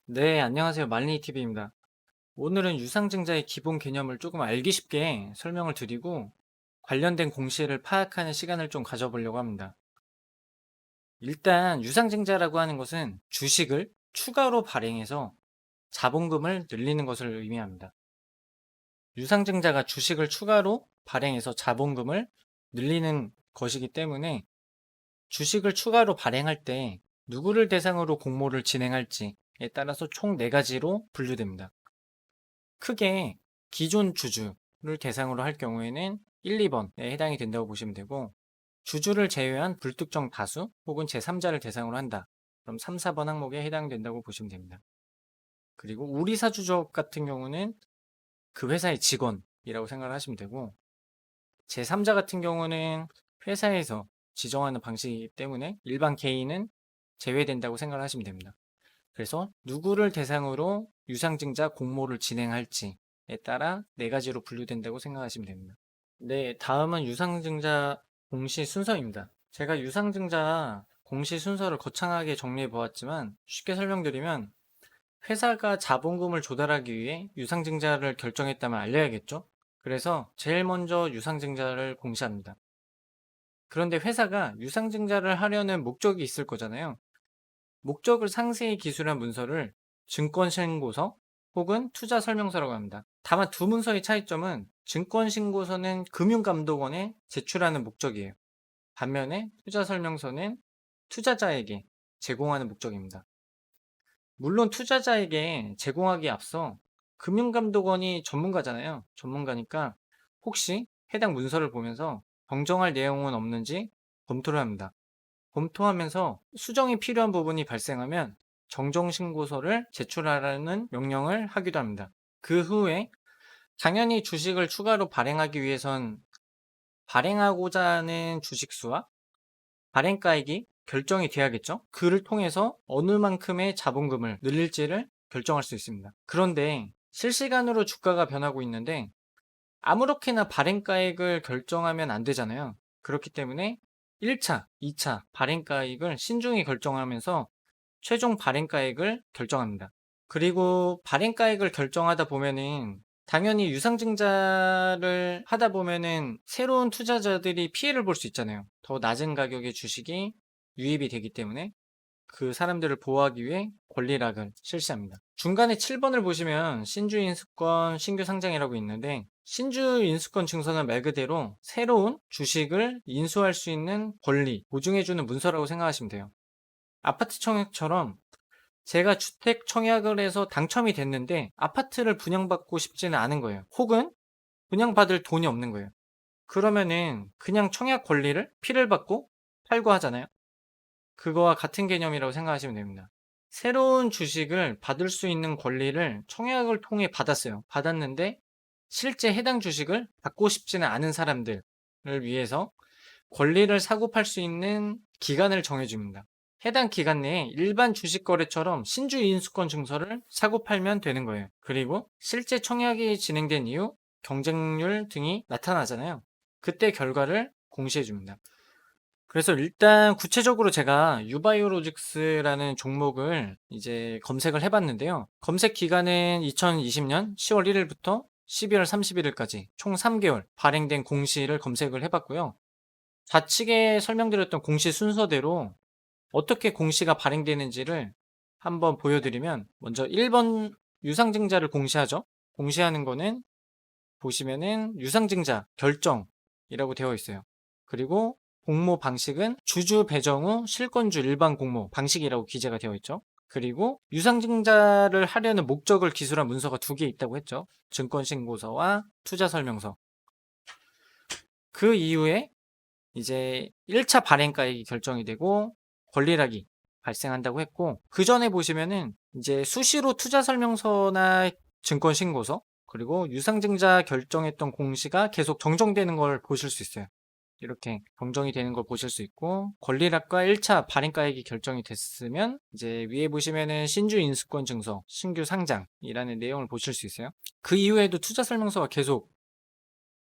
네, 안녕하세요. 말리TV입니다. 오늘은 유상증자의 기본 개념을 조금 알기 쉽게 설명을 드리고 관련된 공시를 파악하는 시간을 좀 가져보려고 합니다. 일단 유상증자라고 하는 것은 주식을 추가로 발행해서 자본금을 늘리는 것을 의미합니다. 유상증자가 주식을 추가로 발행해서 자본금을 늘리는 것이기 때문에 주식을 추가로 발행할 때 누구를 대상으로 공모를 진행할지에 따라서 총 4가지로 분류됩니다. 크게 기존 주주를 대상으로 할 경우에는 1, 2번에 해당이 된다고 보시면 되고, 주주를 제외한 불특정 다수 혹은 제3자를 대상으로 한다. 그럼 3, 4번 항목에 해당된다고 보시면 됩니다. 그리고 우리사주적 같은 경우는 그 회사의 직원이라고 생각을 하시면 되고, 제3자 같은 경우는 회사에서 지정하는 방식이기 때문에 일반 개인은 제외된다고 생각을 하시면 됩니다. 그래서 누구를 대상으로 유상증자 공모를 진행할지에 따라 4가지로 분류된다고 생각하시면 됩니다. 네, 다음은 유상증자 공시 순서입니다. 제가 유상증자 공시 순서를 거창하게 정리해 보았지만 쉽게 설명드리면, 회사가 자본금을 조달하기 위해 유상증자를 결정했다면 알려야겠죠? 그래서 제일 먼저 유상증자를 공시합니다. 그런데 회사가 유상증자를 하려는 목적이 있을 거잖아요. 목적을 상세히 기술한 문서를 증권신고서 혹은 투자설명서라고 합니다. 다만 두 문서의 차이점은, 증권신고서는 금융감독원에 제출하는 목적이에요. 반면에 투자설명서는 투자자에게 제공하는 목적입니다. 물론 투자자에게 제공하기에 앞서 금융감독원이 전문가잖아요. 전문가니까 혹시 해당 문서를 보면서 정정할 내용은 없는지 검토를 합니다. 검토하면서 수정이 필요한 부분이 발생하면 정정신고서를 제출하라는 명령을 하기도 합니다. 그 후에 당연히 주식을 추가로 발행하기 위해선 발행하고자 하는 주식수와 발행가액이 결정이 돼야겠죠? 그를 통해서 어느 만큼의 자본금을 늘릴지를 결정할 수 있습니다. 그런데 실시간으로 주가가 변하고 있는데 아무렇게나 발행가액을 결정하면 안 되잖아요. 그렇기 때문에 1차, 2차 발행가액을 신중히 결정하면서 최종 발행가액을 결정합니다. 그리고 발행가액을 결정하다 보면은 당연히 유상증자를 하다 보면은 새로운 투자자들이 피해를 볼 수 있잖아요. 더 낮은 가격의 주식이 유입이 되기 때문에 그 사람들을 보호하기 위해 권리락을 실시합니다. 중간에 7번을 보시면 신주인수권 신규 상장이라고 있는데, 신주인수권 증서는 말 그대로 새로운 주식을 인수할 수 있는 권리 보증해주는 문서라고 생각하시면 돼요. 아파트 청약처럼 제가 주택 청약을 해서 당첨이 됐는데 아파트를 분양받고 싶지는 않은 거예요. 혹은 분양받을 돈이 없는 거예요. 그러면은 그냥 청약 권리를 피를 받고 팔고 하잖아요. 그거와 같은 개념이라고 생각하시면 됩니다. 새로운 주식을 받을 수 있는 권리를 청약을 통해 받았어요. 받았는데 실제 해당 주식을 받고 싶지는 않은 사람들을 위해서 권리를 사고 팔 수 있는 기간을 정해줍니다. 해당 기간 내에 일반 주식 거래처럼 신주 인수권 증서를 사고 팔면 되는 거예요. 그리고 실제 청약이 진행된 이후 경쟁률 등이 나타나잖아요. 그때 결과를 공시해 줍니다. 그래서 일단 구체적으로 제가 유바이오로직스라는 종목을 이제 검색을 해봤는데요. 검색 기간은 2020년 10월 1일부터 12월 31일까지 총 3개월 발행된 공시를 검색을 해봤고요. 좌측에 설명드렸던 공시 순서대로 어떻게 공시가 발행되는지를 한번 보여드리면, 먼저 1번 유상증자를 공시하죠. 공시하는 거는 보시면은 유상증자 결정이라고 되어 있어요. 그리고 공모 방식은 주주 배정 후 실권주 일반 공모 방식이라고 기재가 되어 있죠. 그리고 유상증자를 하려는 목적을 기술한 문서가 2개 있다고 했죠. 증권신고서와 투자설명서. 그 이후에 이제 1차 발행가액이 결정이 되고 권리락이 발생한다고 했고, 그 전에 보시면은 이제 수시로 투자설명서나 증권신고서 그리고 유상증자 결정했던 공시가 계속 정정되는 걸 보실 수 있어요. 이렇게 정정이 되는 걸 보실 수 있고, 권리락과 1차 발행가액이 결정이 됐으면 이제 위에 보시면은 신주 인수권 증서, 신규 상장이라는 내용을 보실 수 있어요. 그 이후에도 투자 설명서가 계속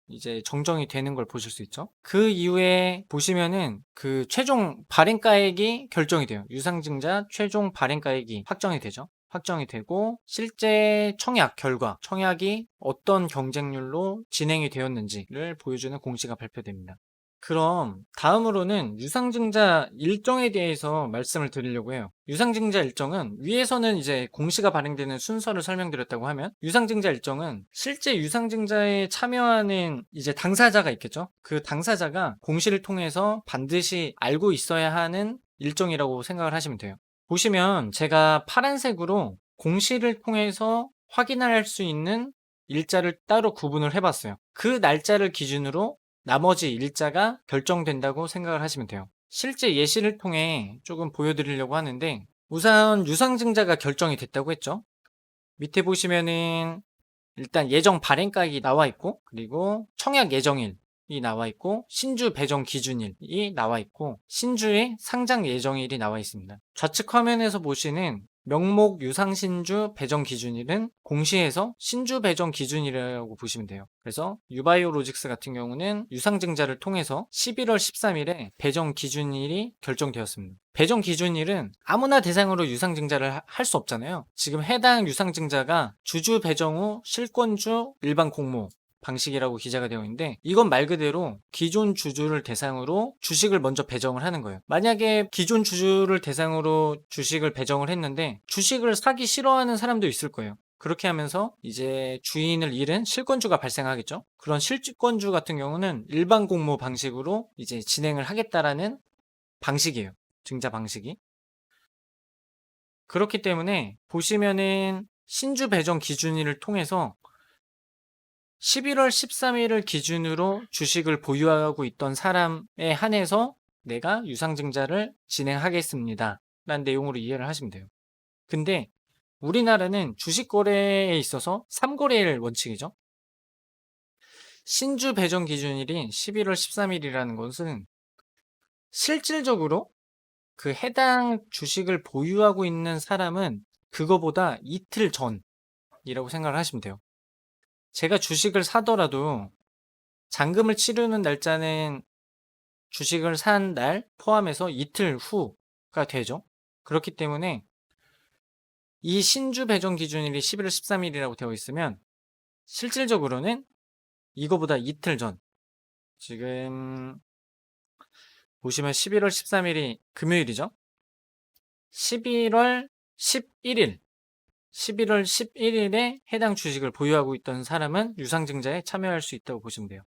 이제 정정이 되는 걸 보실 수 있죠. 그 이후에 보시면은 그 최종 발행가액이 결정이 돼요. 유상증자 최종 발행가액이 확정이 되죠. 확정이 되고 실제 청약 결과, 청약이 어떤 경쟁률로 진행이 되었는지를 보여주는 공시가 발표됩니다. 그럼 다음으로는 유상증자 일정에 대해서 말씀을 드리려고 해요. 유상증자 일정은 위에서는 이제 공시가 발행되는 순서를 설명드렸다고 하면 유상증자 일정은 실제 유상증자에 참여하는 이제 당사자가 있겠죠. 그 당사자가 공시를 통해서 반드시 알고 있어야 하는 일정이라고 생각을 하시면 돼요. 보시면 제가 파란색으로 공시를 통해서 확인할 수 있는 일자를 따로 구분을 해봤어요. 그 날짜를 기준으로 나머지 일자가 결정된다고 생각을 하시면 돼요. 실제 예시를 통해 조금 보여드리려고 하는데 우선 유상증자가 결정이 됐다고 했죠. 밑에 보시면은 일단 예정 발행가액이 나와 있고 그리고 청약 예정일이 나와 있고 신주 배정 기준일이 나와 있고 신주의 상장 예정일이 나와 있습니다. 좌측 화면에서 보시는 명목 유상신주 배정 기준일은 공시에서 신주 배정 기준일이라고 보시면 돼요. 그래서 유바이오로직스 같은 경우는 유상증자를 통해서 11월 13일에 배정 기준일이 결정되었습니다. 배정 기준일은 아무나 대상으로 유상증자를 할 수 없잖아요. 지금 해당 유상증자가 주주 배정 후 실권주 일반 공모 방식이라고 기재가 되어 있는데 이건 말 그대로 기존 주주를 대상으로 주식을 먼저 배정을 하는 거예요. 만약에 기존 주주를 대상으로 주식을 배정을 했는데 주식을 사기 싫어하는 사람도 있을 거예요. 그렇게 하면서 이제 주인을 잃은 실권주가 발생하겠죠. 그런 실권주 같은 경우는 일반 공모 방식으로 이제 진행을 하겠다라는 방식이에요. 증자 방식이. 그렇기 때문에 보시면은 신주 배정 기준일을 통해서 11월 13일을 기준으로 주식을 보유하고 있던 사람에 한해서 내가 유상증자를 진행하겠습니다. 라는 내용으로 이해를 하시면 돼요. 근데 우리나라는 주식 거래에 있어서 3거래일 원칙이죠. 신주 배정 기준일인 11월 13일이라는 것은 실질적으로 그 해당 주식을 보유하고 있는 사람은 그거보다 이틀 전이라고 생각을 하시면 돼요. 제가 주식을 사더라도 잔금을 치르는 날짜는 주식을 산 날 포함해서 이틀 후가 되죠. 그렇기 때문에 이 신주 배정 기준일이 11월 13일이라고 되어 있으면 실질적으로는 이거보다 이틀 전, 지금 보시면 11월 13일이 금요일이죠. 11월 11일 11에 해당 주식을 보유하고 있던 사람은 유상증자에 참여할 수 있다고 보시면 돼요.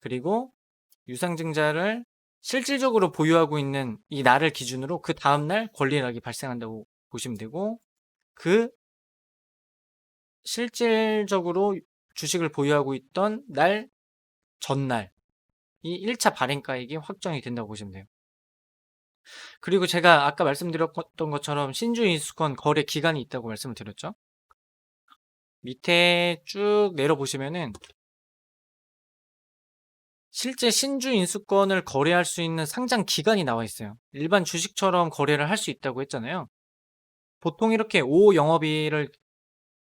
그리고 유상증자를 실질적으로 보유하고 있는 이 날을 기준으로 그 다음날 권리락이 발생한다고 보시면 되고 그 실질적으로 주식을 보유하고 있던 날 전날 이 1차 발행가액이 확정이 된다고 보시면 돼요. 그리고 제가 아까 말씀드렸던 것처럼 신주인수권 거래 기간이 있다고 말씀을 드렸죠. 밑에 쭉 내려보시면은 실제 신주인수권을 거래할 수 있는 상장 기간이 나와 있어요. 일반 주식처럼 거래를 할 수 있다고 했잖아요. 보통 이렇게 5 영업일을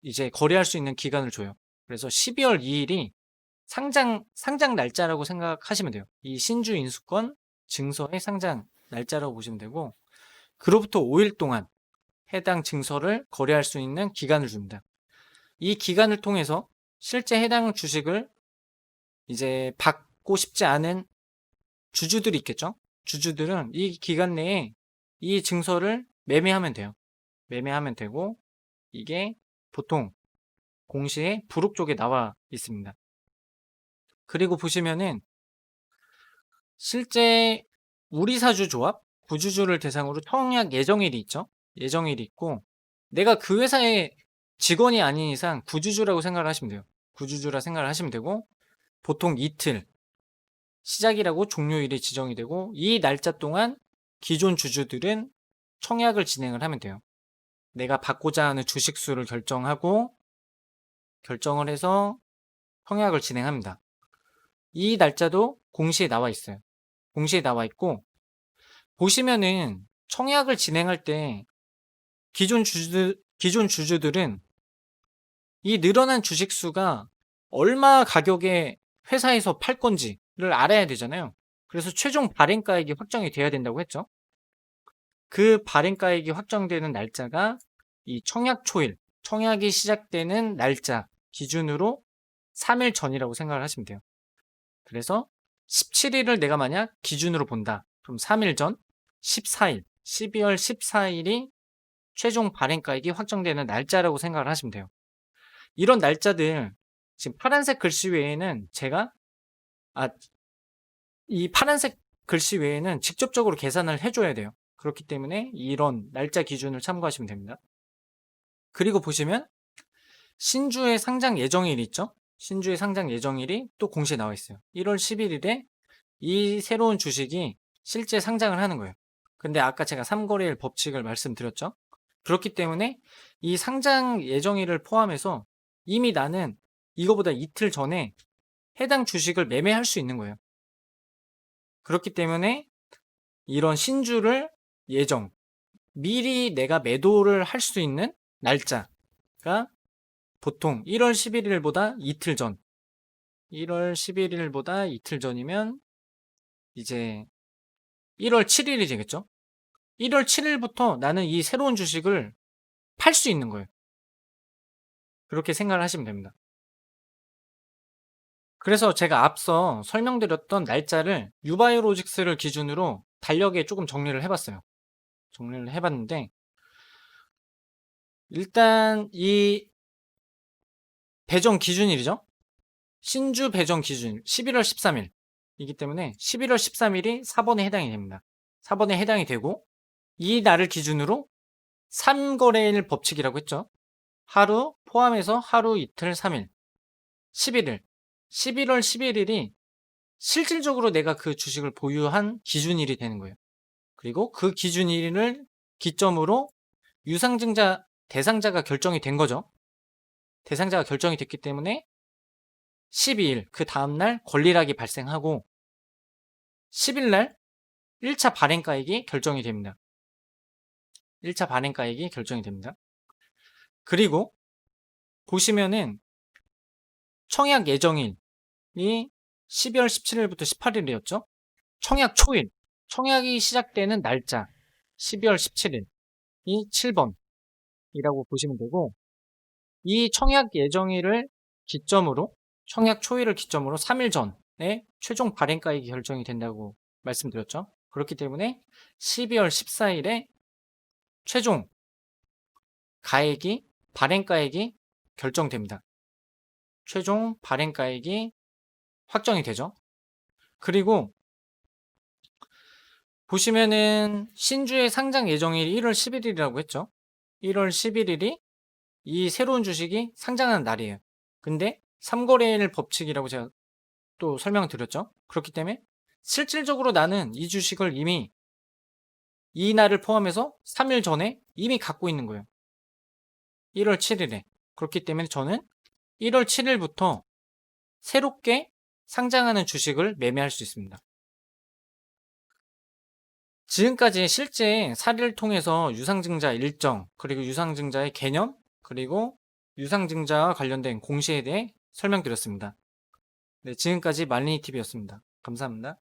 이제 거래할 수 있는 기간을 줘요. 그래서 12월 2일이 상장 날짜라고 생각하시면 돼요. 이 신주인수권 증서의 상장 날짜라고 보시면 되고 그로부터 5일 동안 해당 증서를 거래할 수 있는 기간을 줍니다. 이 기간을 통해서 실제 해당 주식을 이제 받고 싶지 않은 주주들이 있겠죠. 주주들은 이 기간 내에 이 증서를 매매하면 돼요. 매매하면 되고 이게 보통 공시에 부록 쪽에 나와 있습니다. 그리고 보시면은 실제 우리사주조합, 구주주를 대상으로 청약 예정일이 있죠. 예정일이 있고 내가 그 회사의 직원이 아닌 이상 구주주라고 생각을 하시면 돼요. 구주주라 생각을 하시면 되고 보통 이틀 시작이라고 종료일이 지정이 되고 이 날짜 동안 기존 주주들은 청약을 진행을 하면 돼요. 내가 받고자 하는 주식수를 결정하고 결정을 해서 청약을 진행합니다. 이 날짜도 공시에 나와 있어요. 공시에 나와 있고 보시면은 청약을 진행할 때 기존 주주들은 이 늘어난 주식수가 얼마 가격에 회사에서 팔 건지를 알아야 되잖아요. 그래서 최종 발행가액이 확정이 돼야 된다고 했죠. 그 발행가액이 확정되는 날짜가 이 청약 초일, 청약이 시작되는 날짜 기준으로 3일 전이라고 생각을 하시면 돼요. 그래서 17일을 내가 만약 기준으로 본다. 그럼 3일 전 14일, 12월 14일이 최종 발행가액이 확정되는 날짜라고 생각을 하시면 돼요. 이런 날짜들 지금 파란색 글씨 외에는 이 파란색 글씨 외에는 직접적으로 계산을 해줘야 돼요. 그렇기 때문에 이런 날짜 기준을 참고하시면 됩니다. 그리고 보시면 신주의 상장 예정일이 있죠? 신주의 상장 예정일이 또 공시에 나와 있어요. 1월 11일에 이 새로운 주식이 실제 상장을 하는 거예요. 근데 아까 제가 3거래일 법칙을 말씀드렸죠? 그렇기 때문에 이 상장 예정일을 포함해서 이미 나는 이거보다 이틀 전에 해당 주식을 매매할 수 있는 거예요. 그렇기 때문에 이런 신주를 미리 내가 매도를 할 수 있는 날짜가 보통 1월 11일보다 이틀 전, 1월 11일보다 이틀 전이면 이제 1월 7일이 되겠죠? 1월 7일부터 나는 이 새로운 주식을 팔 수 있는 거예요. 그렇게 생각을 하시면 됩니다. 그래서 제가 앞서 설명드렸던 날짜를 유바이오로직스를 기준으로 달력에 조금 정리를 해봤어요. 정리를 해봤는데 일단 이 배정 기준일이죠. 신주 배정 기준 11월 13일이기 때문에 11월 13일이 4번에 해당이 됩니다. 4번에 해당이 되고 이 날을 기준으로 3거래일 법칙이라고 했죠. 하루 포함해서 하루 이틀 3일 11일 11월 11일이 실질적으로 내가 그 주식을 보유한 기준일이 되는 거예요. 그리고 그 기준일을 기점으로 유상증자 대상자가 결정이 된 거죠. 대상자가 결정이 됐기 때문에 12일 그 다음날 권리락이 발생하고 10일날 1차 발행가액이 결정이 됩니다. 1차 발행가액이 결정이 됩니다. 그리고 보시면은 청약 예정일이 12월 17일부터 18일이었죠. 청약 초일, 청약이 시작되는 날짜 12월 17일이 7번이라고 보시면 되고 이 청약 예정일을 기점으로 청약 초일을 기점으로 3일 전에 최종 발행가액이 결정이 된다고 말씀드렸죠. 그렇기 때문에 12월 14일에 최종 발행가액이 결정됩니다. 최종 발행가액이 확정이 되죠. 그리고 보시면은 신주의 상장 예정일이 1월 11일이라고 했죠. 1월 11일이 이 새로운 주식이 상장하는 날이에요. 근데 3거래일 법칙이라고 제가 또 설명드렸죠. 그렇기 때문에 실질적으로 나는 이 주식을 이미 이 날을 포함해서 3일 전에 이미 갖고 있는 거예요. 1월 7일에. 그렇기 때문에 저는 1월 7일부터 새롭게 상장하는 주식을 매매할 수 있습니다. 지금까지 실제 사례를 통해서 유상증자 일정, 그리고 유상증자의 개념, 그리고 유상증자와 관련된 공시에 대해 설명드렸습니다. 네, 지금까지 말리니TV였습니다. 감사합니다.